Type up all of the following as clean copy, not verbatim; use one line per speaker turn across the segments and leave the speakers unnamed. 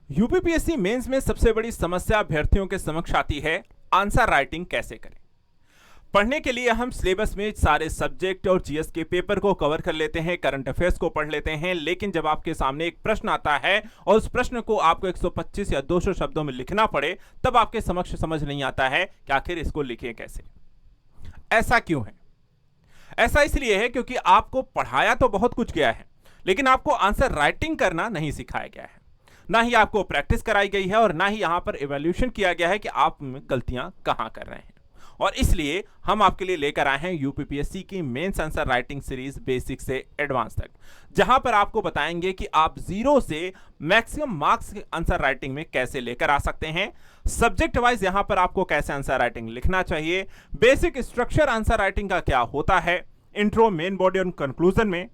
UPPSC mains में सबसे बड़ी समस्या अभ्यर्थियों के समक्ष आती है आंसर राइटिंग कैसे करें। पढ़ने के लिए हम सिलेबस में सारे सब्जेक्ट और जीएस के पेपर को कवर कर लेते हैं, करंट अफेयर्स को पढ़ लेते हैं, लेकिन जब आपके सामने एक प्रश्न आता है और उस प्रश्न को आपको 125 या 200 शब्दों में लिखना पड़े, तब आपके समक्ष समझ नहीं आता है कि आखिर इसको लिखें कैसे। ऐसा क्यों है? ऐसा इसलिए है क्योंकि आपको पढ़ाया तो बहुत कुछ गया है, लेकिन आपको आंसर राइटिंग करना नहीं सिखाया गया है। ना ही आपको प्रैक्टिस कराई गई है और ना ही यहां पर इवैल्यूएशन किया गया है कि आप गलतियां कहां कर रहे हैं। और इसलिए हम आपके लिए लेकर आए हैं यूपीपीएससी की mains answer writing series basic से एडवांस तक, जहां पर आपको बताएंगे कि आप 0 से मैक्सिमम मार्क्स आंसर राइटिंग में कैसे लेकर आ सकते हैं। सब्जेक्ट वाइज यहां पर आपको कैसे आंसर राइटिंग लिखना चाहिए, बेसिक स्ट्रक्चर आंसर राइटिंग का क्या होता है, इंट्रो, मेन बॉडी और कंक्लूजन में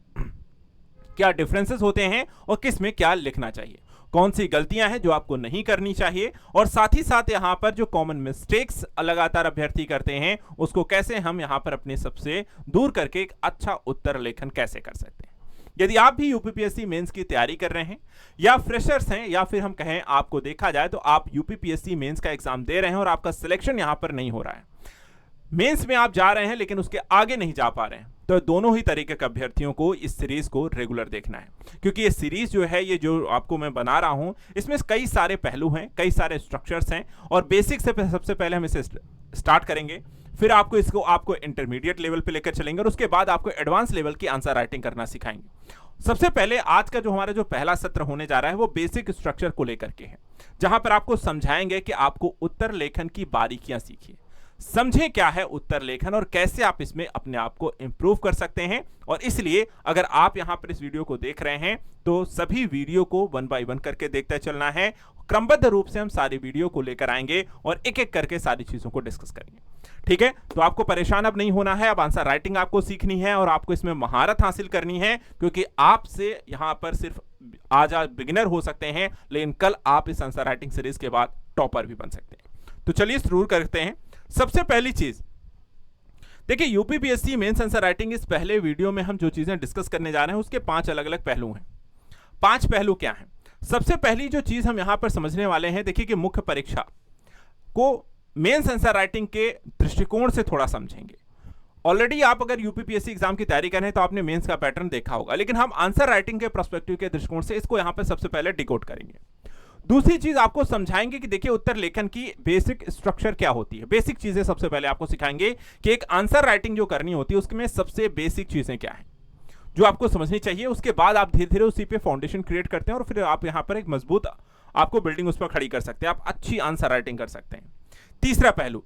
क्या डिफरेंसेस होते हैं और किस में क्या लिखना चाहिए, कौन सी गलतियां हैं जो आपको नहीं करनी चाहिए, और साथ ही साथ यहां पर जो कॉमन मिस्टेक्स लगातार अभ्यर्थी करते हैं उसको कैसे हम यहां पर अपने सबसे दूर करके एक अच्छा उत्तर लेखन कैसे कर सकते हैं। यदि आप भी यूपीपीएससी मेंस की तैयारी कर रहे हैं या फ्रेशर्स हैं या फिर हम कहें आपको देखा जाए तो आप यूपीपीएससी मेंस का एग्जाम दे रहे हैं और आपका सिलेक्शन यहां पर नहीं हो रहा है, मेंस में आप जा रहे हैं लेकिन उसके आगे नहीं जा पा रहे हैं, तो दोनों ही तरीके के अभ्यर्थियों को इस सीरीज को रेगुलर देखना है। क्योंकि ये सीरीज जो है, ये जो आपको मैं बना रहा हूं, इसमें कई सारे पहलू हैं, कई सारे स्ट्रक्चर्स हैं, और बेसिक से सबसे पहले हम इसे स्टार्ट करेंगे, फिर आपको इंटरमीडिएट लेवल पे लेकर चलेंगे और उसके बाद आपको एडवांस लेवल की आंसर राइटिंग करना सिखाएंगे। सबसे पहले आज का जो हमारा जो पहला सत्र होने जा रहा है वो बेसिक स्ट्रक्चर को लेकर के है, जहां पर आपको समझाएंगे कि आपको उत्तर लेखन की बारीकियां सीखिए, समझें क्या है उत्तर लेखन और कैसे आप इसमें अपने आप को इंप्रूव कर सकते हैं। और इसलिए अगर आप यहां पर इस वीडियो को देख रहे हैं तो सभी वीडियो को 1 बाय 1 करके देखते चलना है। क्रमबद्ध रूप से हम सारी वीडियो को लेकर आएंगे और एक एक करके सारी चीजों को डिस्कस करेंगे, ठीक है। तो आपको परेशान अब नहीं होना है, अब आंसर राइटिंग आपको सीखनी है और आपको इसमें महारत हासिल करनी है, क्योंकि आपसे यहां पर सिर्फ आज बिगिनर हो सकते हैं, लेकिन कल आप इस आंसर राइटिंग सीरीज के बाद टॉपर भी बन सकते हैं। तो चलिए शुरू करते हैं। सबसे पहली चीज देखिए, यूपीपीएससी मेंस आंसर राइटिंग इस पहले वीडियो में हम जो चीजें डिस्कस करने जा रहे हैं उसके 5 अलग अलग पहलू हैं। 5 पहलू क्या हैं? सबसे पहली जो चीज हम यहां पर समझने वाले हैं, देखिए कि मुख्य परीक्षा को मेंस आंसर राइटिंग के दृष्टिकोण से थोड़ा समझेंगे। ऑलरेडी आप अगर यूपीपीएससी एग्जाम की तैयारी कर रहे हैं तो आपने मेंस का पैटर्न देखा होगा, लेकिन हम आंसर राइटिंग के पर्सपेक्टिव के दृष्टिकोण से इसको यहां पर सबसे पहले डिकोड करेंगे। दूसरी चीज आपको समझाएंगे कि देखिए उत्तर लेखन की बेसिक स्ट्रक्चर क्या होती है। बेसिक चीजें सबसे पहले आपको सिखाएंगे कि एक आंसर राइटिंग जो करनी होती है उसमें सबसे बेसिक चीजें क्या है जो आपको समझनी चाहिए। उसके बाद आप धीरे धीरे उसी पे फाउंडेशन क्रिएट करते हैं और फिर आप यहां पर एक मजबूत आपको बिल्डिंग उस पर खड़ी कर सकते हैं, आप अच्छी आंसर राइटिंग कर सकते हैं। तीसरा पहलू,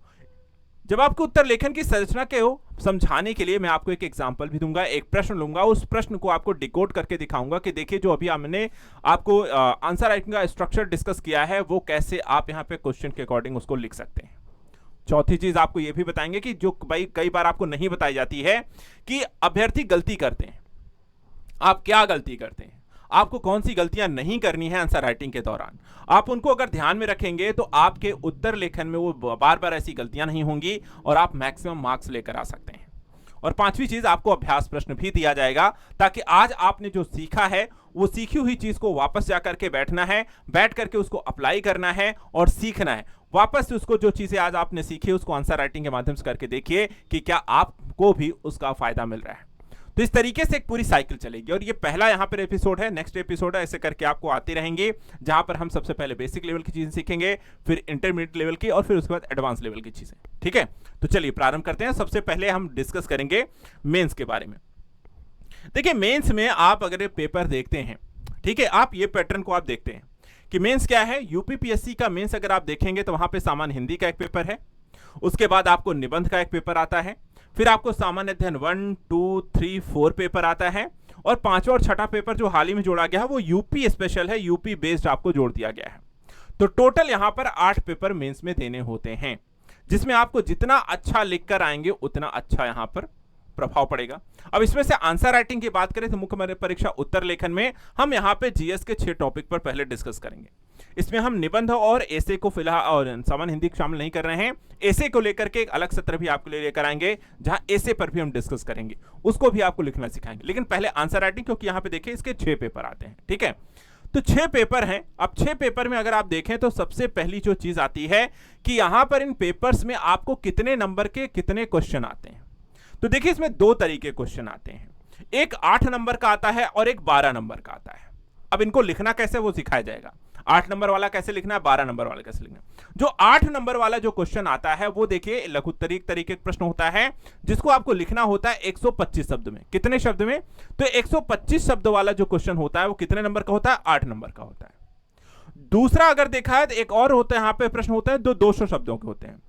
जब आपको उत्तर लेखन की संरचना के हो समझाने के लिए मैं आपको एक एग्जांपल भी दूंगा, एक प्रश्न लूंगा, उस प्रश्न को आपको डिकोड करके दिखाऊंगा कि देखिए जो अभी हमने आपको आंसर राइटिंग का स्ट्रक्चर डिस्कस किया है वो कैसे आप यहां पे क्वेश्चन के अकॉर्डिंग उसको लिख सकते हैं। चौथी चीज आपको यह भी बताएंगे कि जो भाई कई बार आपको नहीं बताई जाती है कि अभ्यर्थी गलती करते हैं, आप क्या गलती करते हैं, आपको कौन सी गलतियां नहीं करनी है आंसर राइटिंग के दौरान। आप उनको अगर ध्यान में रखेंगे तो आपके उत्तर लेखन में वो बार बार ऐसी गलतियां नहीं होंगी और आप मैक्सिमम मार्क्स लेकर आ सकते हैं। और पांचवी चीज, आपको अभ्यास प्रश्न भी दिया जाएगा ताकि आज आपने जो सीखा है वो सीखी हुई चीज को वापस जाकर के बैठना है, बैठ करके उसको अप्लाई करना है और सीखना है। वापस से उसको जो चीजें आज आपने सीखी उसको आंसर राइटिंग के माध्यम से करके देखिए कि क्या आपको भी उसका फायदा मिल रहा है। तो इस तरीके से एक पूरी साइकिल चलेगी और ये पहला यहां पर एपिसोड है, नेक्स्ट एपिसोड है, ऐसे करके आपको आते रहेंगे जहां पर हम सबसे पहले बेसिक लेवल की चीजें सीखेंगे, फिर इंटरमीडिएट लेवल की और फिर उसके बाद एडवांस लेवल की चीजें, ठीक है। तो चलिए प्रारंभ करते हैं। सबसे पहले हम डिस्कस करेंगे मेंस के बारे में। देखिए मेंस में आप अगर पेपर देखते हैं, ठीक है, आप ये पैटर्न को आप देखते हैं कि मेंस क्या है। यूपीपीएससी का मेंस अगर आप देखेंगे तो वहां पे सामान्य हिंदी का एक पेपर है, उसके बाद आपको निबंध का एक पेपर आता है, फिर आपको सामान्य अध्ययन 1, 2, 3, 4 पेपर आता है और पांचवा और छठा पेपर जो हाल ही में जोड़ा गया है वो यूपी स्पेशल है, यूपी बेस्ड आपको जोड़ दिया गया है। तो टोटल यहां पर 8 पेपर मेंस में देने होते हैं, जिसमें आपको जितना अच्छा लिखकर आएंगे उतना अच्छा यहां पर प्रभाव पड़ेगा। अब इसमें से आंसर राइटिंग की बात करें तो मुख्य परीक्षा उत्तर लेखन में हम यहां पे जीएस के 6 टॉपिक पर पहले डिस्कस करेंगे। इसमें हम निबंध और एसे को फिलहाल और सामान्य हिंदी शामिल नहीं कर रहे हैं। एसे को लेकर के एक अलग सत्र भी आपके लिए लेकर आएंगे जहां एसे पर भी हम डिस्कस करेंगे, उसको भी आपको लिखना सिखाएंगे। लेकिन पहले आंसर राइटिंग, क्योंकि यहां पे देखिए इसके 6 पेपर आते हैं, ठीक है। तो 6 पेपर हैं। अब 6 पेपर में अगर आप देखें तो सबसे पहली जो चीज आती है कि यहां पर इन पेपर्स में आपको कितने नंबर के कितने क्वेश्चन आते हैं। तो देखिए इसमें 2 तरीके क्वेश्चन आते हैं, एक 8 नंबर का आता है और एक 12 नंबर का आता है। अब इनको लिखना कैसे वो सिखाया जाएगा, 8 नंबर वाला कैसे लिखना है, 12 नंबर वाला कैसे लिखना है। जो 8 नंबर वाला जो क्वेश्चन आता है वो देखिए लघुत्तरी तरीके का प्रश्न होता है, जिसको आपको लिखना होता है 125 शब्द में। कितने शब्द में, तो 125 शब्द वाला जो क्वेश्चन होता है वो कितने नंबर का होता है, 8 नंबर का होता है। दूसरा अगर देखा है तो एक और होता है, यहां पे प्रश्न होता है 200 शब्दों के होते हैं।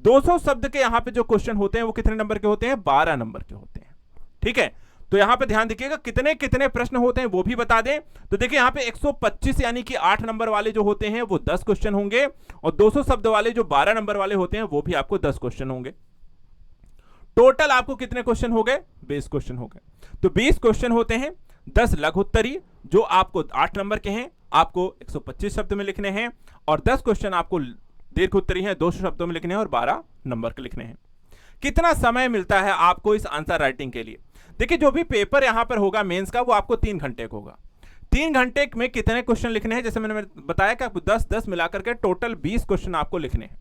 200 शब्द के यहां पे जो क्वेश्चन होते हैं वो कितने नंबर के होते हैं, 12 नंबर के होते हैं। ठीक है, तो यहां पे ध्यान देखिएगा कितने कितने प्रश्न होते हैं वो भी बता दें। तो देखिए यहां पे 125 यानी कि 8 नंबर वाले जो होते हैं वो 10 क्वेश्चन होंगे, और 200 शब्द वाले जो 12 नंबर वाले होते हैं वो भी आपको 10 क्वेश्चन होंगे। टोटल आपको कितने क्वेश्चन हो गए, 20 क्वेश्चन हो गए। तो 20 क्वेश्चन होते हैं, 10 लघु उत्तरी जो आपको 8 नंबर के हैं, आपको 125 शब्द में लिखने हैं, और 10 क्वेश्चन आपको दीर्घ उत्तरी हैं, 200 शब्दों में लिखने हैं और 12 नंबर के लिखने हैं। कितना समय मिलता है आपको इस आंसर राइटिंग के लिए। देखिए जो भी पेपर यहां पर होगा मेंस का वो आपको 3 घंटे का होगा। 3 घंटे में कितने क्वेश्चन लिखने हैं, जैसे मैंने बताया कि आपको 10-10 मिलाकर के टोटल 20 क्वेश्चन आपको लिखने हैं।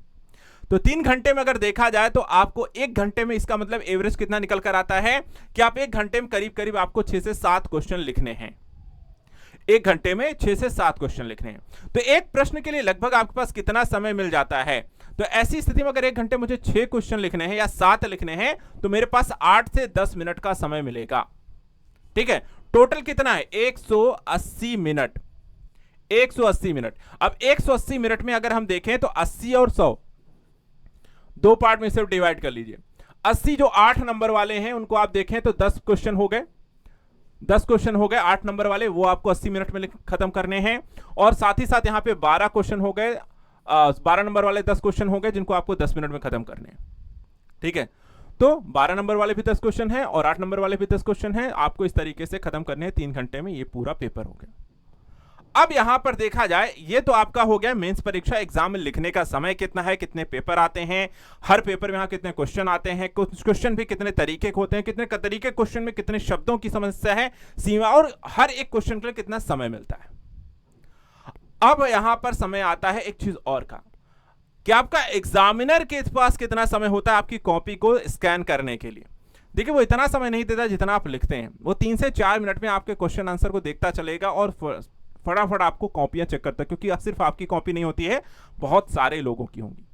तो 3 घंटे में अगर देखा जाए तो आपको 1 घंटे में, इसका मतलब एवरेज कितना निकल कर आता है कि आप 1 घंटे में करीब करीब आपको 6 से 7 क्वेश्चन लिखने हैं। 1 घंटे में 6 से 7 क्वेश्चन लिखने हैं। तो एक प्रश्न के लिए लगभग आपके पास कितना समय मिल जाता है, तो ऐसी स्थिति में अगर 1 घंटे मुझे 6 क्वेश्चन लिखने हैं या 7 लिखने हैं तो मेरे पास 8 से 10 मिनट का समय मिलेगा। ठीक है, टोटल कितना है, 180 मिनट। 180 मिनट। अब 180 मिनट में अगर हम देखें तो 80 और 100 2 पार्ट में सिर्फ डिवाइड कर लीजिए। 80 जो 8 नंबर वाले हैं उनको आप देखें तो 10 क्वेश्चन हो गए, 10 क्वेश्चन हो गए 8 नंबर वाले, वो आपको 80 मिनट में खत्म करने हैं। और साथ ही साथ यहां पे 12 क्वेश्चन हो गए, 12 नंबर वाले 10 क्वेश्चन हो गए जिनको आपको 10 मिनट में खत्म करने हैं। ठीक है, तो 12 नंबर वाले भी 10 क्वेश्चन हैं और 8 नंबर वाले भी 10 क्वेश्चन हैं, आपको इस तरीके से खत्म करने हैं 3 घंटे में, ये पूरा पेपर हो गया। अब यहां पर देखा जाए, ये तो आपका हो गया मेंस परीक्षा एग्जाम में लिखने का समय कितना है, कितने पेपर आते हैं, हर पेपर में यहां कितने क्वेश्चन आते हैं, कुछ क्वेश्चन भी कितने तरीके के होते हैं, कितने तरीके क्वेश्चन में कितने शब्दों की समस्या है, सीमा, और हर एक क्वेश्चन के लिए कितना समय मिलता है। अब यहां पर समय आता है एक चीज और का, कि आपका एग्जामिनर के पास कितना समय होता है आपकी कॉपी को स्कैन करने के लिए। देखिए वो इतना समय नहीं देता जितना आप लिखते हैं, वो 3 से 4 मिनट में आपके क्वेश्चन आंसर को देखता चलेगा और फटाफट आपको कॉपियां चेक करता है, क्योंकि सिर्फ आपकी कॉपी नहीं होती है, बहुत सारे लोगों की होंगी।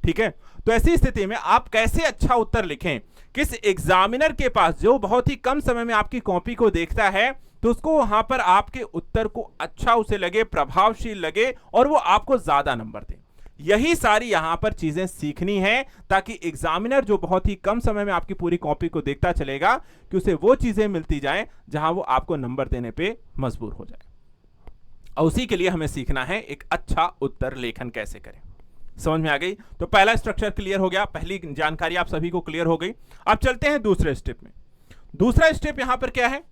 ठीक है, तो ऐसी स्थिति में आप कैसे अच्छा उत्तर लिखें, किस एग्जामिनर के पास जो बहुत ही कम समय में आपकी कॉपी को देखता है, तो उसको वहां पर आपके उत्तर को अच्छा उसे लगे, प्रभावशील लगे और वो आपको ज्यादा नंबर दे। यही सारी यहां पर चीजें सीखनी है, ताकि एग्जामिनर जो बहुत ही कम समय में आपकी पूरी कॉपी को देखता चलेगा कि उसे वो चीजें मिलती जाएं जहां वो आपको नंबर देने पे मजबूर हो जाए। और उसी के लिए हमें सीखना है एक अच्छा उत्तर लेखन कैसे करें। समझ में आ गई? तो पहला स्ट्रक्चर क्लियर हो गया, पहली जानकारी आप सभी को क्लियर हो गई। अब चलते हैं दूसरे स्टेप में। दूसरा स्टेप यहां पर क्या है,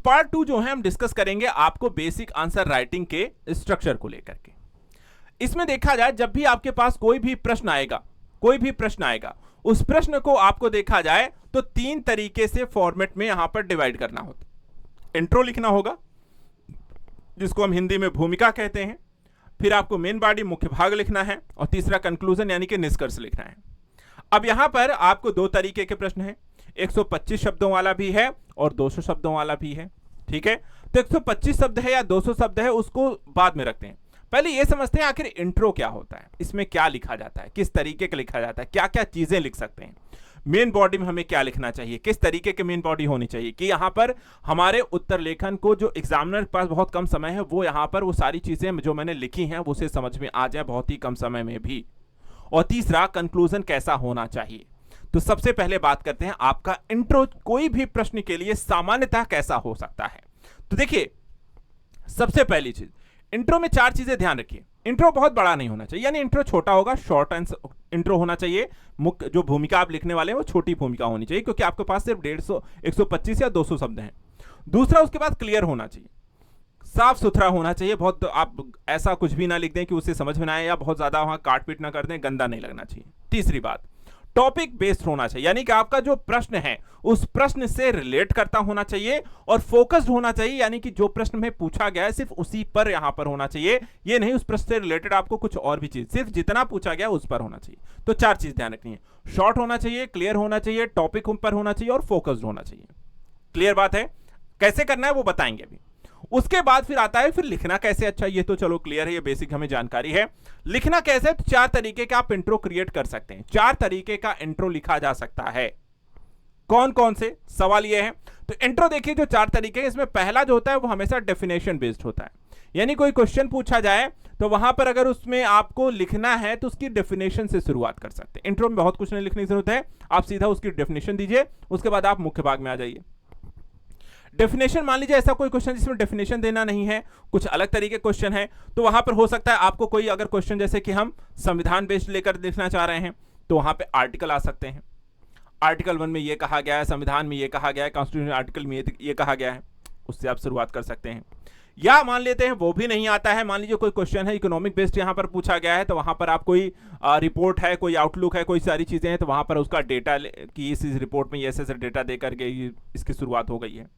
पार्ट 2 जो है हम डिस्कस करेंगे आपको बेसिक आंसर राइटिंग के स्ट्रक्चर को लेकर के। इसमें देखा जाए जब भी आपके पास कोई भी प्रश्न आएगा, उस प्रश्न को आपको देखा जाए तो 3 तरीके से फॉर्मेट में यहां पर डिवाइड करना होता है। इंट्रो लिखना होगा, जिसको हम हिंदी में भूमिका कहते हैं, फिर आपको मेन बॉडी मुख्य भाग लिखना है, और तीसरा कंक्लूजन यानी कि निष्कर्ष लिखना है। अब यहां पर आपको 2 तरीके के प्रश्न हैं, 125 शब्दों वाला भी है और 200 शब्दों वाला भी है। ठीक है, तो 125 शब्द है या 200 शब्द है उसको बाद में रखते हैं, पहले ये समझते हैं आखिर इंट्रो क्या होता है, इसमें क्या लिखा जाता है, किस तरीके का लिखा जाता है, क्या क्या चीजें लिख सकते हैं, मेन बॉडी में हमें क्या लिखना चाहिए, किस तरीके की मेन बॉडी होनी चाहिए, कि यहां पर हमारे उत्तर लेखन को जो एग्जामिनर के पास बहुत कम समय है वो यहां पर वो सारी चीजें जो मैंने लिखी हैं वो उसे समझ में आ जाए बहुत ही कम समय में भी। और तीसरा कंक्लूजन कैसा होना चाहिए। तो सबसे पहले बात करते हैं आपका इंट्रो कोई भी प्रश्न के लिए सामान्यतः कैसा हो सकता है। तो देखिए सबसे पहली चीज, इंट्रो में 4 चीजें ध्यान रखिए। इंट्रो बहुत बड़ा नहीं होना चाहिए, यानी इंट्रो छोटा होगा, शॉर्ट इंट्रो होना चाहिए। मुख्य जो भूमिका आप लिखने वाले हैं वो छोटी भूमिका होनी चाहिए, क्योंकि आपके पास सिर्फ 150, 125 या 200 शब्द हैं। दूसरा, उसके बाद क्लियर होना चाहिए, साफ सुथरा होना चाहिए, बहुत आप ऐसा कुछ भी ना लिख दें कि उसे समझ में ना आए, या बहुत ज्यादा वहां काट पीट ना कर दें, गंदा नहीं लगना चाहिए। तीसरी बात, टॉपिक बेस्ड होना चाहिए, यानी कि आपका जो प्रश्न है उस प्रश्न से रिलेट करता होना चाहिए और फोकस्ड होना चाहिए, यानी कि जो प्रश्न में पूछा गया है सिर्फ उसी पर यहां पर होना चाहिए, ये नहीं उस प्रश्न से रिलेटेड आपको कुछ और भी चीज, सिर्फ जितना पूछा गया उस पर होना चाहिए। तो 4 चीज ध्यान रखनी है, शॉर्ट होना चाहिए, क्लियर होना चाहिए, टॉपिक पर होना चाहिए और फोकस्ड होना चाहिए। क्लियर बात है? कैसे करना है वो बताएंगे अभी। उसके बाद फिर आता है फिर लिखना कैसे। अच्छा ये तो चलो क्लियर है, ये बेसिक हमें जानकारी है। लिखना कैसे? तो 4 तरीके का आप इंट्रो क्रिएट कर सकते हैं। 4 तरीके का इंट्रो लिखा जा सकता है। कौन कौन से? सवाल ये है। तो इंट्रो देखिए जो 4 तरीके हैं, इसमें पहला जो होता है वो हमेशा डेफिनेशन बेस्ड होता है, यानी कोई क्वेश्चन पूछा जाए तो वहां पर अगर उसमें आपको लिखना है तो उसकी डेफिनेशन से शुरुआत कर सकते हैं। इंट्रो में बहुत कुछ नहीं लिखने की जरूरत है, आप सीधा उसकी डेफिनेशन दीजिए, उसके बाद आप मुख्य भाग में आ जाइए। डेफिनेशन मान लीजिए ऐसा कोई क्वेश्चन जिसमें डेफिनेशन देना नहीं है, कुछ अलग तरीके क्वेश्चन है, तो वहां पर हो सकता है आपको कोई अगर क्वेश्चन जैसे कि हम संविधान बेस्ड लेकर लिखना चाह रहे हैं तो वहां पे आर्टिकल आ सकते हैं। आर्टिकल 1 में ये कहा गया है, संविधान में ये कहा गया है, कॉन्स्टिट्यूशन आर्टिकल में ये कहा गया है, उससे आप शुरुआत कर सकते हैं। या मान लेते हैं वो भी नहीं आता है, मान लीजिए कोई क्वेश्चन है इकोनॉमिक बेस्ड यहां पर पूछा गया है, तो वहां पर आप कोई रिपोर्ट है, कोई आउटलुक है, कोई सारी चीजें हैं, तो वहां पर उसका डेटा कि इस रिपोर्ट में ऐसे डेटा दे करके इसकी शुरुआत हो गई है।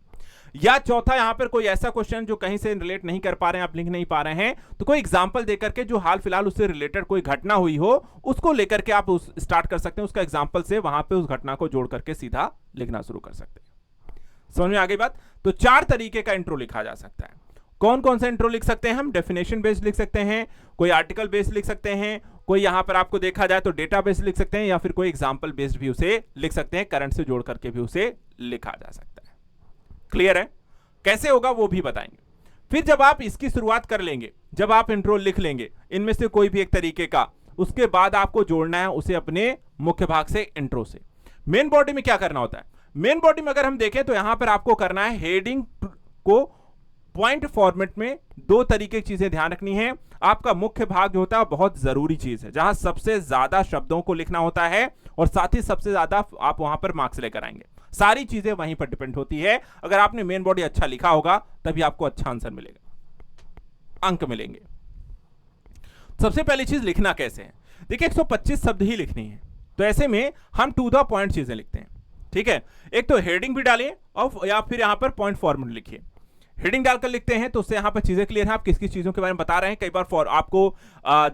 या चौथा यहां पर कोई ऐसा क्वेश्चन जो कहीं से रिलेट नहीं कर पा रहे हैं, आप लिख नहीं पा रहे हैं, तो कोई एग्जांपल देकर के जो हाल फिलहाल उससे रिलेटेड कोई घटना हुई हो उसको लेकर के आप उस स्टार्ट कर सकते हैं, उसका एग्जांपल से वहां पे उस घटना को जोड़ करके सीधा लिखना शुरू कर सकते हैं। समझ में आ गई बात? तो 4 तरीके का इंट्रो लिखा जा सकता है। कौन कौन सा इंट्रो लिख सकते हैं हम? डेफिनेशन बेस्ड लिख सकते हैं, कोई आर्टिकल बेस्ड लिख सकते हैं, कोई यहां पर आपको देखा जाए तो डेटा बेस्ड लिख सकते हैं, या फिर कोई एग्जांपल बेस्ड भी उसे लिख सकते हैं, करंट से जोड़ करके भी उसे लिखा जा सकता है। क्लियर है? कैसे होगा वो भी बताएंगे। फिर जब आप इसकी शुरुआत कर लेंगे, जब आप इंट्रो लिख लेंगे इनमें से कोई भी एक तरीके का, उसके बाद आपको जोड़ना है उसे अपने मुख्य भाग से, इंट्रो से। मेन बॉडी में क्या करना होता है? मेन बॉडी में अगर हम देखें तो यहां पर आपको करना है हेडिंग को पॉइंट फॉर्मेट में। 2 तरीके की चीजें ध्यान रखनी है। आपका मुख्य भाग जो होता है बहुत जरूरी चीज है, जहां सबसे ज्यादा शब्दों को लिखना होता है और साथ ही सबसे ज्यादा आप वहां पर मार्क्स लेकर आएंगे। सारी चीजें वहीं पर डिपेंड होती है। अगर आपने मेन बॉडी अच्छा लिखा होगा तभी आपको अच्छा आंसर मिलेगा, अंक मिलेंगे। सबसे पहली चीज लिखना कैसे है। देखिए 125 शब्द ही लिखनी है, तो ऐसे में हम टू द पॉइंट चीजें लिखते हैं। ठीक है, एक तो हेडिंग भी डालिए और या फिर यहां पर पॉइंट फॉर्मेट लिखिए। हेडिंग डालकर लिखते हैं तो उससे यहां पर चीजें क्लियर हैं, आप किस किस चीजों के बारे में बता रहे हैं। कई बार आपको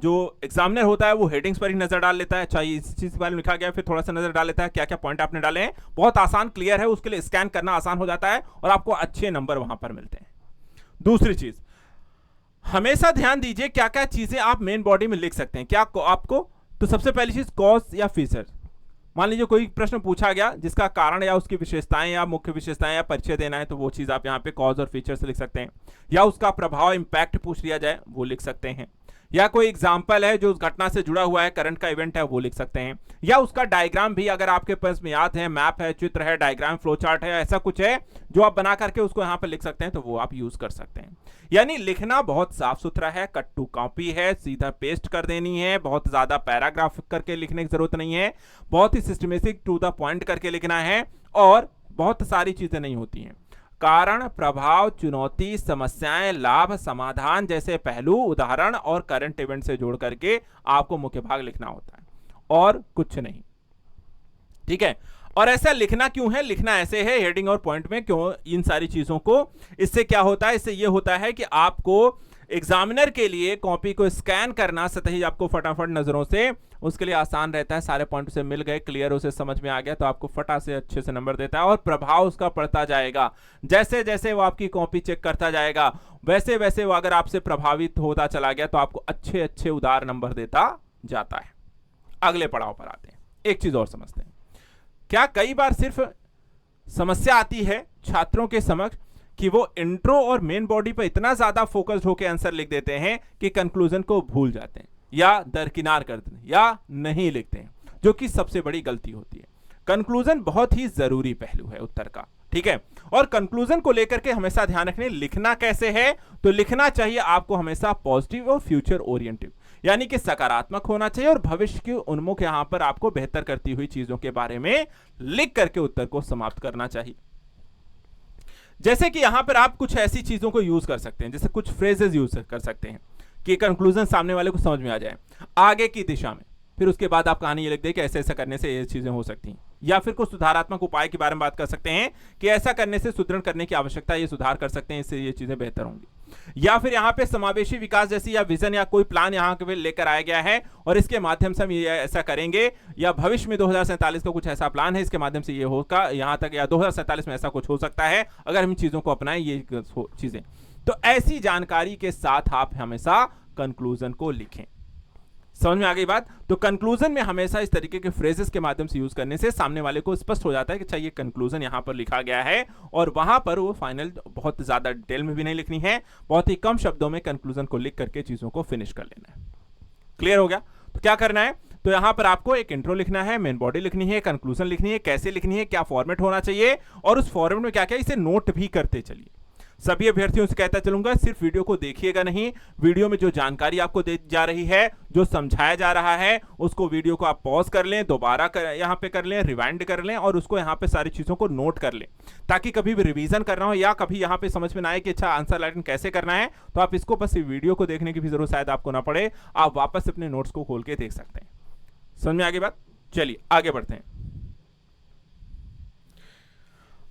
जो एग्जामिनर होता है वो हेडिंग्स पर ही नजर डाल लेता है, अच्छा इस चीज के बारे में लिखा गया, फिर थोड़ा सा नजर डाल लेता है क्या क्या पॉइंट आपने डाले हैं। बहुत आसान क्लियर है, उसके लिए स्कैन करना आसान हो जाता है और आपको अच्छे नंबर वहां पर मिलते हैं। दूसरी चीज, हमेशा ध्यान दीजिए क्या क्या चीजें आप मेन बॉडी में लिख सकते हैं। क्या आपको, तो सबसे पहली चीज कॉज या फीचर। मान लीजिए कोई प्रश्न पूछा गया जिसका कारण या उसकी विशेषताएं या मुख्य विशेषताएं या परिचय देना है, तो वो चीज आप यहां पे कॉज और फीचर से लिख सकते हैं। या उसका प्रभाव इंपैक्ट पूछ लिया जाए वो लिख सकते हैं। या कोई एग्जाम्पल है जो उस घटना से जुड़ा हुआ है, करंट का इवेंट है, वो लिख सकते हैं। या उसका डायग्राम भी अगर आपके पास में याद है, मैप है, चित्र है, डायग्राम, फ्लो चार्ट है, ऐसा कुछ है जो आप बना करके उसको यहां पर लिख सकते हैं, तो वो आप यूज कर सकते हैं। यानी लिखना बहुत साफ सुथरा है, कट टू कॉपी है, सीधा पेस्ट कर देनी है, बहुत ज्यादा पैराग्राफ करके लिखने की जरूरत नहीं है, बहुत ही सिस्टमेटिक टू द पॉइंट करके लिखना है, और बहुत सारी चीजें नहीं होती हैं। कारण, प्रभाव, चुनौती, समस्याएं, लाभ, समाधान जैसे पहलू, उदाहरण और करंट इवेंट से जोड़ करके आपको मुख्य भाग लिखना होता है, और कुछ नहीं। ठीक है, और ऐसा लिखना क्यों है? लिखना ऐसे है हेडिंग और पॉइंट में, क्यों इन सारी चीजों को, इससे क्या होता है, इससे यह होता है कि आपको एग्जामिनर के लिए कॉपी को स्कैन करना सतही आपको फटाफट नजरों से, उसके लिए आसान रहता है। सारे पॉइंट उसे मिल गए, क्लियर उसे समझ में आ गया, तो आपको फटा से अच्छे से नंबर देता है, और प्रभाव उसका पड़ता जाएगा। जैसे जैसे वो आपकी कॉपी चेक करता जाएगा वैसे वैसे वो अगर आपसे प्रभावित होता चला गया तो आपको अच्छे अच्छे उदार नंबर देता जाता है। अगले पड़ाव पर आते हैं, एक चीज और समझते हैं। क्या कई बार सिर्फ समस्या आती है छात्रों के समक्ष कि वो इंट्रो और मेन बॉडी पर इतना ज्यादा फोकस्ड होकर आंसर लिख देते हैं कि कंक्लूजन को भूल जाते हैं या दरकिनार कर देते हैं या नहीं लिखते हैं, जो कि सबसे बड़ी गलती होती है। कंक्लूजन बहुत ही जरूरी पहलू है उत्तर का। ठीक है, और कंक्लूजन को लेकर के हमेशा ध्यान रखने, लिखना कैसे है, तो लिखना चाहिए आपको हमेशा पॉजिटिव और फ्यूचर ओरिएंटेड, यानी कि सकारात्मक होना चाहिए और भविष्य के उन्मुख यहां पर आपको बेहतर करती हुई चीजों के बारे में लिख करके उत्तर को समाप्त करना चाहिए। जैसे कि यहां पर आप कुछ ऐसी चीजों को यूज कर सकते हैं, जैसे कुछ फ्रेजेस यूज कर सकते हैं कि कंक्लूजन सामने वाले को समझ में आ जाए। आगे की दिशा में, फिर उसके बाद आप कहानी ये लिख दें कि ऐसे ऐसा करने से ये चीजें हो सकती हैं, या फिर कुछ सुधारात्मक उपाय के बारे में बात कर सकते हैं कि ऐसा करने से सुदृढ़ करने की आवश्यकता है, ये सुधार कर सकते हैं, इससे ये चीजें बेहतर होंगी। या फिर यहाँ पे समावेशी विकास जैसी या विजन या कोई प्लान यहाँ के लेकर आया गया है और इसके माध्यम से हम ये ऐसा करेंगे, या भविष्य में 2047 का कुछ ऐसा प्लान है, इसके माध्यम से ये होगा यहाँ तक, या 2047 में ऐसा कुछ हो सकता है अगर हम चीजों को अपनाएं ये चीजें। तो ऐसी जानकारी के साथ आप हमेशा कंक्लूजन को लिखें। समझ में आ गई बात? तो कंक्लूजन में हमेशा इस तरीके के फ्रेजेस के माध्यम से यूज करने से सामने वाले को स्पष्ट हो जाता है कि अच्छा ये कंक्लूजन यहां पर लिखा गया है, और वहां पर वो फाइनल बहुत ज्यादा डिटेल में भी नहीं लिखनी है, बहुत ही कम शब्दों में कंक्लूजन को लिख करके चीजों को फिनिश कर लेना है। क्लियर हो गया? तो क्या करना है, तो यहां पर आपको एक इंट्रो लिखना है, मेन बॉडी लिखनी है, कंक्लूजन लिखनी है, कैसे लिखनी है, क्या फॉर्मेट होना चाहिए, और उस फॉर्मेट में क्या क्या, इसे नोट भी करते चलिए। सभी अभ्यर्थियों से कहता चलूंगा, सिर्फ वीडियो को देखिएगा नहीं, वीडियो में जो जानकारी आपको दी जा रही है, जो समझाया जा रहा है, उसको वीडियो को आप पॉज कर लें, दोबारा यहां पे कर लें, रिवाइंड कर लें, और उसको यहां पे सारी चीजों को नोट कर लें, ताकि कभी भी रिवीजन करना हो या कभी यहां पे समझ में ना आए कि अच्छा आंसर राइटिंग कैसे करना है, तो आप इसको बस वीडियो को देखने की भी जरूरत शायद आपको ना पड़े, आप वापस अपने नोट्स को खोल के देख सकते हैं। समझ में आ गई बात? चलिए आगे बढ़ते हैं।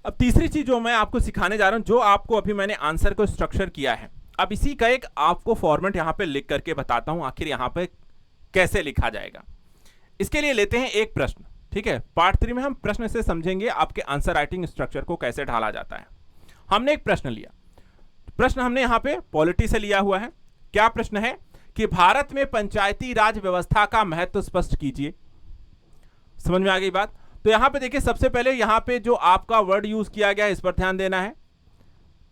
अब तीसरी चीज जो मैं आपको सिखाने जा रहा हूं, जो आपको अभी मैंने आंसर को स्ट्रक्चर किया है, अब इसी का एक आपको फॉर्मेट यहां पे लिख करके बताता हूं आखिर यहां पे कैसे लिखा जाएगा। इसके लिए लेते हैं एक प्रश्न, ठीक है? पार्ट 3 में हम प्रश्न से समझेंगे आपके आंसर राइटिंग स्ट्रक्चर को कैसे ढाला जाता है। हमने एक प्रश्न लिया, प्रश्न हमने यहां पे पॉलिटी से लिया हुआ है। क्या प्रश्न है कि भारत में पंचायती राज व्यवस्था का महत्व स्पष्ट कीजिए। समझ में आ गई बात? तो यहां पे देखिए, सबसे पहले यहां पे जो आपका वर्ड यूज किया गया है इस पर ध्यान देना है।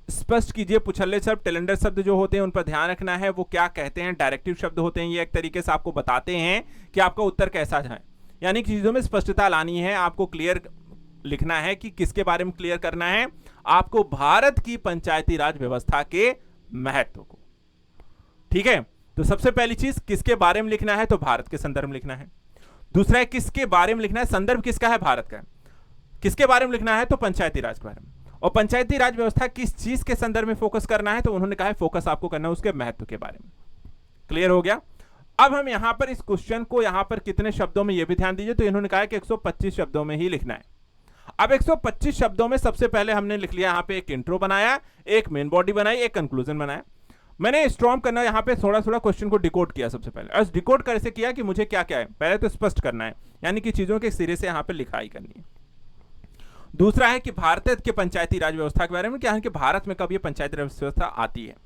स्पष्ट कीजिए, पुछल्ले शब्द, टेलेंडर शब्द जो होते हैं उन पर ध्यान रखना है, वो क्या कहते हैं, डायरेक्टिव शब्द होते हैं, ये एक तरीके से आपको बताते हैं कि आपका उत्तर कैसा जाए, यानी कि चीजों में स्पष्टता लानी है, आपको क्लियर लिखना है कि किसके बारे में क्लियर करना है, आपको भारत की पंचायती राज व्यवस्था के महत्व को। ठीक है, तो सबसे पहली चीज किसके बारे में लिखना है, तो भारत के संदर्भ में लिखना है। दूसरा है किसके बारे में लिखना है, संदर्भ किसका है, भारत का। किसके बारे में लिखना है, तो पंचायती राज के बारे में। और पंचायती राज व्यवस्था किस चीज के संदर्भ में फोकस करना है, तो उन्होंने कहा है फोकस आपको करना है उसके महत्व के बारे में। क्लियर हो गया? अब हम यहां पर इस क्वेश्चन को यहां पर कितने शब्दों में, यह भी ध्यान दीजिए, तो इन्होंने कहा है कि 125 शब्दों में ही लिखना है। अब 125 शब्दों में सबसे पहले हमने लिख लिया, यहां पे एक इंट्रो बनाया, एक मेन बॉडी बनाई, एक कंक्लूजन बनाया। मैंने स्ट्रॉन्ग करना यहां पे थोड़ा थोड़ा क्वेश्चन को डिकोड किया सबसे पहले, और डिकोड कैसे किया कि मुझे क्या क्या है, पहले तो स्पष्ट करना है, यानी कि चीजों के सिरे से यहां पे लिखाई करनी है। दूसरा है कि भारत के पंचायती राज व्यवस्था के बारे में, क्या है कि भारत में कब ये पंचायती राज व्यवस्था आती है,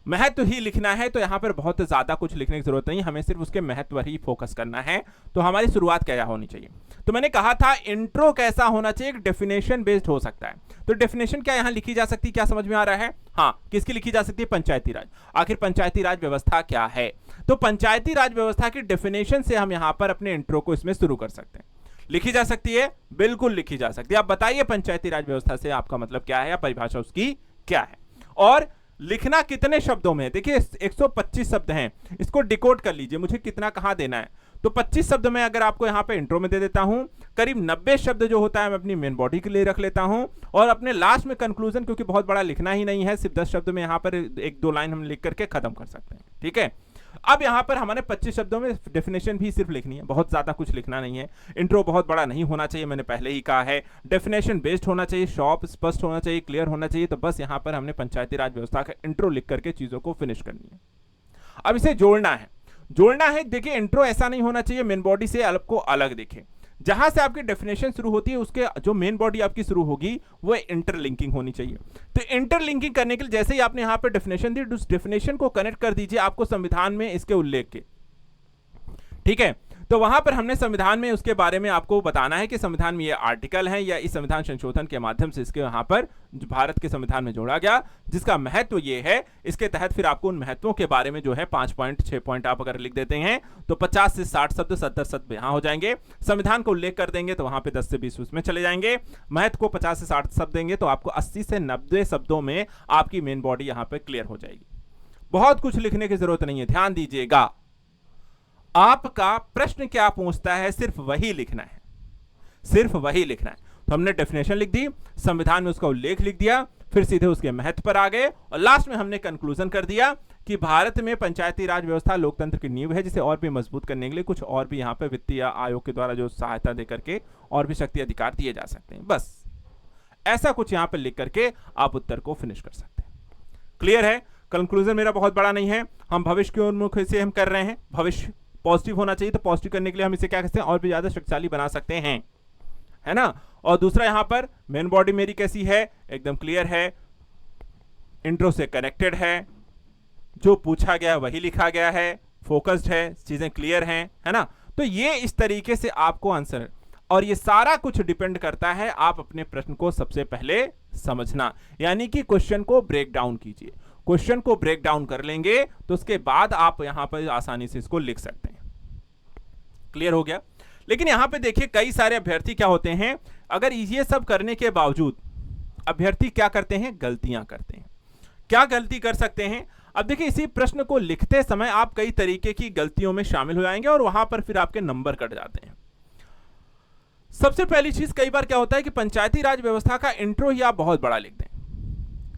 महत्व ही लिखना है। तो यहां पर बहुत ज्यादा कुछ लिखने की जरूरत नहीं, हमें सिर्फ उसके महत्व पर ही फोकस करना है। तो हमारी शुरुआत क्या होनी चाहिए, तो मैंने कहा था इंट्रो कैसा होना चाहिए, डेफिनेशन बेस्ड हो सकता है। तो डेफिनेशन क्या यहां लिखी जा सकती है, क्या समझ में आ रहा है? हाँ, किसकी लिखी जा सकती है, पंचायती राज। आखिर पंचायती राज व्यवस्था क्या है, तो पंचायती राज व्यवस्था की डेफिनेशन से हम यहां पर अपने इंट्रो को इसमें शुरू कर सकते हैं। लिखी जा सकती है, बिल्कुल लिखी जा सकती है। आप बताइए पंचायती राज व्यवस्था से आपका मतलब क्या है, या परिभाषा उसकी क्या है, और लिखना कितने शब्दों में। देखिए 125 शब्द हैं, इसको डिकोड कर लीजिए, मुझे कितना कहां देना है। तो 25 शब्द में अगर आपको यहां पे इंट्रो में दे देता हूं, करीब 90 शब्द जो होता है मैं अपनी मेन बॉडी के लिए रख लेता हूं, और अपने लास्ट में कंक्लूजन, क्योंकि बहुत बड़ा लिखना ही नहीं है, सिर्फ 10 शब्द में यहां पर 1-2 लाइन हम लिख करके खत्म कर सकते हैं। ठीक है, अब यहां पर हमारे 25 शब्दों में डेफिनेशन भी सिर्फ लिखनी है, बहुत ज्यादा कुछ लिखना नहीं है। इंट्रो बहुत बड़ा नहीं होना चाहिए, मैंने पहले ही कहा है। डेफिनेशन बेस्ड होना चाहिए, शॉर्प स्पष्ट होना चाहिए, क्लियर होना चाहिए। तो बस यहां पर हमने पंचायती राज व्यवस्था का इंट्रो लिख करके चीजों को फिनिश करनी है। अब इसे जोड़ना है। देखिए इंट्रो ऐसा नहीं होना चाहिए मेन बॉडी से अलग को अलग दिखे। जहां से आपकी डेफिनेशन शुरू होती है उसके जो मेन बॉडी आपकी शुरू होगी वो इंटरलिंकिंग होनी चाहिए। तो इंटरलिंकिंग करने के लिए जैसे ही आपने यहां पे डेफिनेशन दी, उस डेफिनेशन को कनेक्ट कर दीजिए आपको संविधान में इसके उल्लेख के। ठीक है, तो वहां पर हमने संविधान में उसके बारे में आपको बताना है कि संविधान में ये आर्टिकल है, या इस संविधान संशोधन के माध्यम से इसके यहां पर भारत के संविधान में जोड़ा गया, जिसका महत्व ये है। इसके तहत फिर आपको उन महत्वों के बारे में जो है 5 पॉइंट 6 पॉइंट आप अगर लिख देते हैं तो 50 से 60 शब्द 70 शब्द यहां हो जाएंगे। संविधान को उल्लेख कर देंगे तो वहां पे 10 से 20 उसमें चले जाएंगे। महत्व को 50 से 60 शब्द देंगे तो आपको 80 से 90 शब्दों में आपकी मेन बॉडी यहां पर क्लियर हो जाएगी। बहुत कुछ लिखने की जरूरत नहीं है, ध्यान दीजिएगा। आपका प्रश्न क्या पूछता है, सिर्फ वही लिखना है, सिर्फ वही लिखना है। तो हमने डेफिनेशन लिख दी, संविधान में उसका उल्लेख लिख दिया, फिर सीधे उसके महत्व पर आ गए, और लास्ट में हमने कंक्लूजन कर दिया कि भारत में पंचायती राज व्यवस्था लोकतंत्र की नींव है, जिसे और भी मजबूत करने के लिए कुछ और भी यहाँ पे वित्तीय आयोग के द्वारा जो सहायता दे करके और भी शक्ति अधिकार दिए जा सकते हैं। बस ऐसा कुछ यहाँ पे लिख करके आप उत्तर को फिनिश कर सकते हैं। क्लियर है? कंक्लूजन मेरा बहुत बड़ा नहीं है, हम भविष्य के उन्मुख से हम कर रहे हैं। भविष्य पॉजिटिव होना चाहिए, तो पॉजिटिव करने के लिए हम इसे क्या कहते हैं, और भी ज्यादा शक्तिशाली बना सकते हैं, है ना। और दूसरा यहाँ पर मेन बॉडी मेरी कैसी है, एकदम क्लियर है, इंट्रो से कनेक्टेड है, जो पूछा गया वही लिखा गया है, फोकस्ड है, चीजें क्लियर हैं, है ना। तो ये इस तरीके से आपको आंसर, और ये सारा कुछ डिपेंड करता है आप अपने प्रश्न को सबसे पहले समझना, यानी कि क्वेश्चन को ब्रेक डाउन कीजिए। क्वेश्चन को ब्रेक डाउन कर लेंगे तो उसके बाद आप यहां पर आसानी से इसको लिख सकते हैं। क्लियर हो गया? लेकिन यहां पे देखिए कई सारे अभ्यर्थी क्या होते हैं, अगर ये सब करने के बावजूद अभ्यर्थी क्या करते हैं, गलतियां करते हैं। क्या गलती कर सकते हैं? अब देखिए इसी प्रश्न को लिखते समय आप कई तरीके की गलतियों में शामिल हो जाएंगे और वहां पर फिर आपके नंबर कट जाते हैं। सबसे पहली चीज, कई बार क्या होता है कि पंचायती राज व्यवस्था का इंट्रो ही आप बहुत बड़ा लिख दें।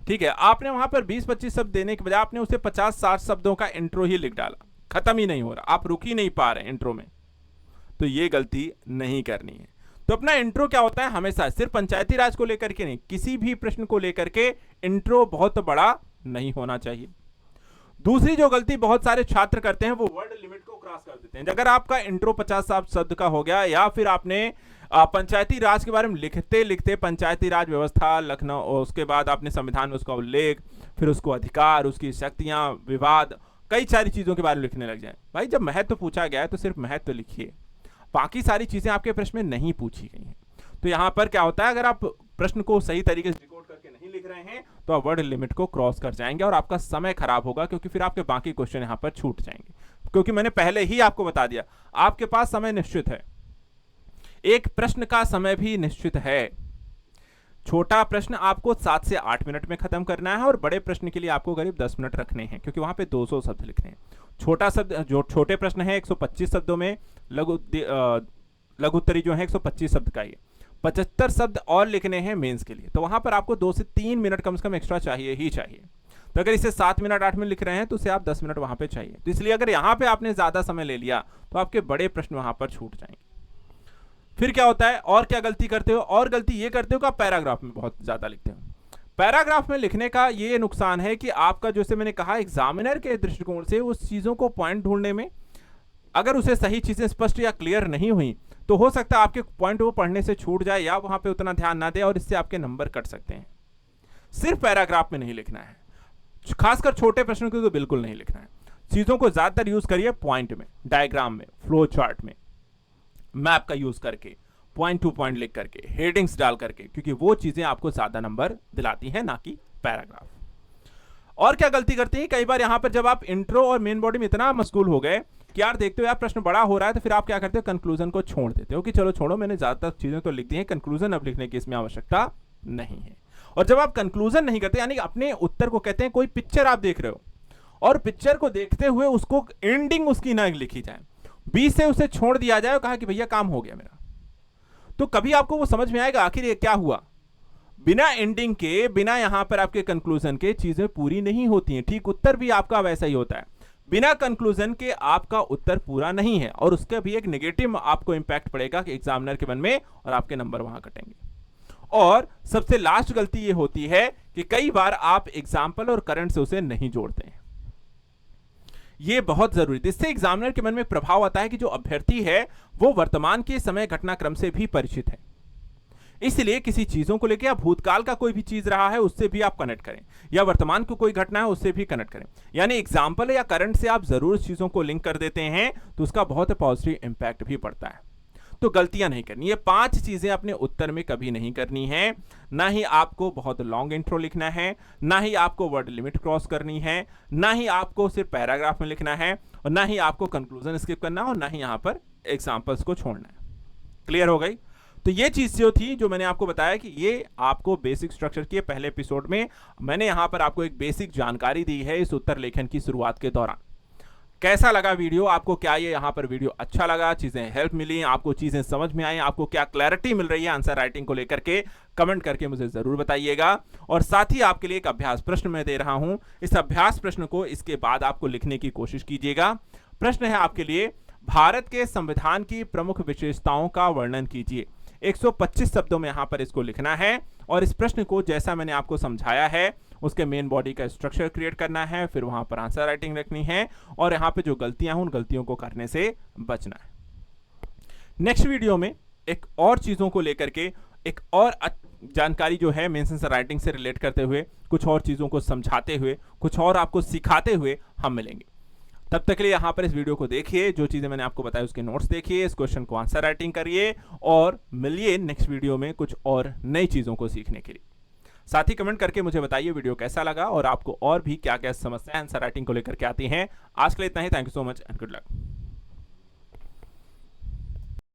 ठीक है, आपने वहां पर 20-25 शब्द देने के बजाय आपने उसे 50-60 शब्दों का इंट्रो ही लिख डाला, खत्म ही नहीं हो रहा, आप रुक ही नहीं पा रहे इंट्रो में। तो ये गलती नहीं करनी है। तो अपना इंट्रो क्या होता है, हमेशा सिर्फ पंचायती राज को लेकर के नहीं, किसी भी प्रश्न को लेकर के इंट्रो बहुत बड़ा नहीं होना चाहिए। दूसरी जो गलती बहुत सारे छात्र करते हैं वो वर्ड लिमिट को क्रॉस कर देते हैं। अगर आपका इंट्रो 50 शब्द का हो गया, या फिर आपने पंचायती राज के बारे में लिखते लिखते पंचायती राज व्यवस्था लखनऊ, उसके बाद आपने संविधान में उसका उल्लेख, फिर उसको अधिकार, उसकी शक्तियां, विवाद, कई सारी चीजों के बारे में लिखने लग जाए। भाई जब महत्व पूछा गया है तो सिर्फ महत्व लिखिए, बाकी सारी चीजें आपके प्रश्न में नहीं पूछी गई हैं। तो यहां पर क्या होता है, अगर आप प्रश्न को सही तरीके से डिकोड करके नहीं लिख रहे हैं तो आप वर्ड लिमिट को क्रॉस कर जाएंगे और आपका समय खराब होगा, क्योंकि फिर आपके बाकी क्वेश्चन यहां पर छूट जाएंगे। क्योंकि मैंने पहले ही आपको बता दिया, आपके पास समय निश्चित है, एक प्रश्न का समय भी निश्चित है। छोटा प्रश्न आपको 7 से 8 मिनट में खत्म करना है और बड़े प्रश्न के लिए आपको करीब 10 मिनट रखने हैं, क्योंकि वहां पे 200 शब्द लिखने हैं। छोटा शब्द जो छोटे प्रश्न है 125 शब्दों में, लघु उत्तरी जो है 125 शब्द का ही, 75 शब्द और लिखने हैं मेंस के लिए। तो वहां पर आपको 2 से 3 मिनट कम से कम एक्स्ट्रा चाहिए ही चाहिए। तो अगर इसे 7 मिनट 8 मिनट लिख रहे हैं तो उसे आप 10 मिनट वहां पे चाहिए। तो इसलिए अगर यहां पे आपने ज्यादा समय ले लिया तो आपके बड़े प्रश्न वहां पर छूट जाएंगे। फिर क्या होता है, और क्या गलती करते हो, और गलती ये करते हो कि आप पैराग्राफ में बहुत ज्यादा लिखते हो। पैराग्राफ में लिखने का ये नुकसान है कि आपका, जैसे मैंने कहा, एग्जामिनर के दृष्टिकोण से उस चीजों को पॉइंट ढूंढने में, अगर उसे सही चीजें स्पष्ट या क्लियर नहीं हुई तो हो सकता है आपके पॉइंट वो पढ़ने से छूट जाए या वहां पे उतना ध्यान ना दे और इससे आपके नंबर कट सकते हैं। सिर्फ पैराग्राफ में नहीं लिखना है, खासकर छोटे प्रश्नों को तो बिल्कुल नहीं लिखना है। चीजों को ज्यादातर यूज करिए पॉइंट में, डायग्राम में, फ्लो चार्ट में, मैप का यूज करके, पॉइंट टू पॉइंट लिख करके, हेडिंग्स डाल करके, क्योंकि वो चीजें आपको ज्यादा नंबर दिलाती हैं, ना कि पैराग्राफ। और क्या गलती करते हैं, कई बार यहां पर जब आप इंट्रो और मेन बॉडी में इतना मशगूल हो गए कि यार देखते हो यार प्रश्न बड़ा हो रहा है, तो फिर आप क्या करते हो, कंक्लूजन को छोड़ देते हो कि चलो छोड़ो, मैंने ज्यादातर चीजें तो लिख दी हैं, कंक्लूजन अब लिखने की इसमें आवश्यकता नहीं है। और जब आप कंक्लूजन नहीं करते, यानी अपने उत्तर को कहते हैं, कोई पिक्चर आप देख रहे हो और पिक्चर को देखते हुए उसको एंडिंग उसकी ना लिखी जाए, बीच से उसे छोड़ दिया जाए और कहा कि भैया काम हो गया मेरा, तो कभी आपको वो समझ में आएगा आखिर ये क्या हुआ। बिना एंडिंग के, बिना यहां पर आपके कंक्लूजन के चीजें पूरी नहीं होती हैं। ठीक उत्तर भी आपका वैसा ही होता है, बिना कंक्लूजन के आपका उत्तर पूरा नहीं है और उसका भी एक नेगेटिव आपको इंपैक्ट पड़ेगा कि एग्जामिनर के मन में, और आपके नंबर वहां कटेंगे। और सबसे लास्ट गलती ये होती है कि कई बार आप एग्जाम्पल और करंट से उसे नहीं जोड़ते हैं। ये बहुत जरूरी है, इससे एग्जामिनर के मन में प्रभाव आता है कि जो अभ्यर्थी है वो वर्तमान के समय घटनाक्रम से भी परिचित है। इसलिए किसी चीजों को लेकर, या भूतकाल का कोई भी चीज रहा है उससे भी आप कनेक्ट करें, या वर्तमान की कोई घटना है उससे भी कनेक्ट करें। यानी एग्जाम्पल या करंट से आप जरूर चीजों को लिंक कर देते हैं तो उसका बहुत पॉजिटिव इंपैक्ट भी पड़ता है। तो गलतियां नहीं करनी, ये 5 चीजें अपने उत्तर में कभी नहीं करनी है। ना ही आपको बहुत लॉन्ग इंट्रो लिखना है, ना ही आपको वर्ड लिमिट क्रॉस करनी है, ना ही आपको सिर्फ पैराग्राफ में लिखना है, और ना ही आपको कंक्लूजन स्किप करना, और ना ही यहां पर एग्जाम्पल्स को छोड़ना है। क्लियर हो गई? तो ये चीज जो थी, जो मैंने आपको बताया कि ये आपको बेसिक स्ट्रक्चर की, पहले एपिसोड में मैंने यहां पर आपको एक बेसिक जानकारी दी है इस उत्तर लेखन की शुरुआत के दौरान, कैसा लगा वीडियो, आपको क्या ये यहाँ पर वीडियो अच्छा लगा, चीजें हेल्प मिली, आपको चीजें समझ में आई, आपको क्या क्लैरिटी मिल रही है आंसर राइटिंग को लेकर के, कमेंट करके मुझे जरूर बताइएगा। और साथ ही आपके लिए एक अभ्यास प्रश्न मैं दे रहा हूं, इस अभ्यास प्रश्न को इसके बाद आपको लिखने की कोशिश कीजिएगा। प्रश्न है आपके लिए, भारत के संविधान की प्रमुख विशेषताओं का वर्णन कीजिए। 125 शब्दों में यहां पर इसको लिखना है और इस प्रश्न को जैसा मैंने आपको समझाया है उसके मेन बॉडी का स्ट्रक्चर क्रिएट करना है, फिर वहां पर आंसर राइटिंग रखनी है और यहां पे जो गलतियां हैं उन गलतियों को करने से बचना है। नेक्स्ट वीडियो में एक और चीजों को लेकर के एक और जानकारी जो है मेंस आंसर राइटिंग से रिलेट करते हुए, कुछ और चीजों को समझाते हुए, कुछ और आपको सिखाते हुए हम मिलेंगे। तब तक के लिए यहां पर इस वीडियो को देखिए, जो चीजें मैंने आपको बताई उसके नोट्स देखिए, इस क्वेश्चन को आंसर राइटिंग करिए और मिलिए नेक्स्ट वीडियो में कुछ और नई चीजों को सीखने के लिए। साथ ही कमेंट करके मुझे बताइए वीडियो कैसा लगा और आपको और भी क्या क्या समस्याएं आंसर राइटिंग को लेकर के आती हैं। आज के लिए इतना ही। Thank you so much and good luck.